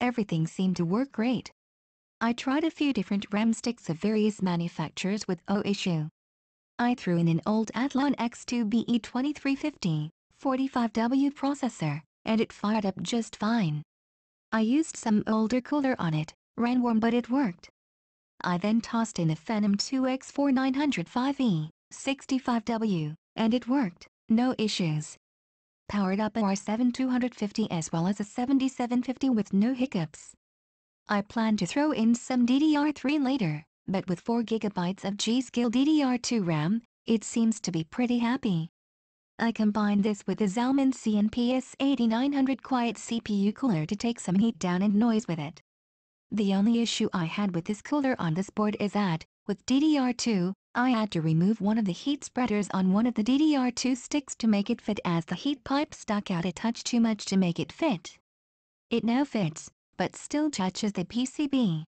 everything seemed to work great. I tried a few different RAM sticks of various manufacturers with no issue. I threw in an old Athlon X2BE2350 45W processor, and it fired up just fine. I used some older cooler on it, ran warm but it worked. I then tossed in a Phenom 2X4905E 65W, and it worked, no issues. Powered up a R7 250 as well as a 7750 with no hiccups. I plan to throw in some DDR3 later, but with 4GB of G-Skill DDR2 RAM, it seems to be pretty happy. I combined this with the Zalman CNPS 8900 quiet CPU cooler to take some heat down and noise with it. The only issue I had with this cooler on this board is that, with DDR2, I had to remove one of the heat spreaders on one of the DDR2 sticks to make it fit as the heat pipe stuck out a touch too much to make it fit. It now fits, but still touches the PCB.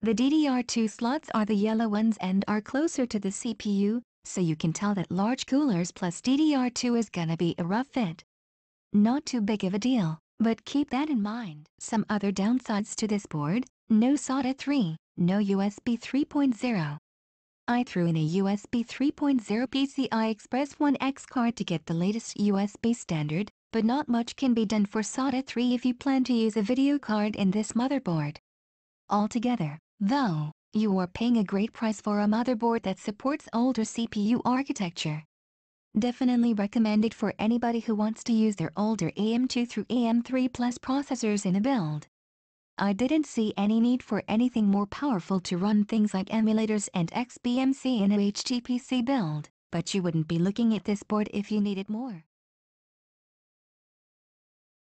The DDR2 slots are the yellow ones and are closer to the CPU, so you can tell that large coolers plus DDR2 is gonna be a rough fit. Not too big of a deal, but keep that in mind. Some other downsides to this board: no SATA 3, no USB 3.0. I threw in a USB 3.0 PCI Express 1X card to get the latest USB standard, but not much can be done for SATA 3 if you plan to use a video card in this motherboard. Altogether, though, you are paying a great price for a motherboard that supports older CPU architecture. Definitely recommend it for anybody who wants to use their older AM2 through AM3 plus processors in a build. I didn't see any need for anything more powerful to run things like emulators and XBMC in a HTPC build, but you wouldn't be looking at this board if you needed more.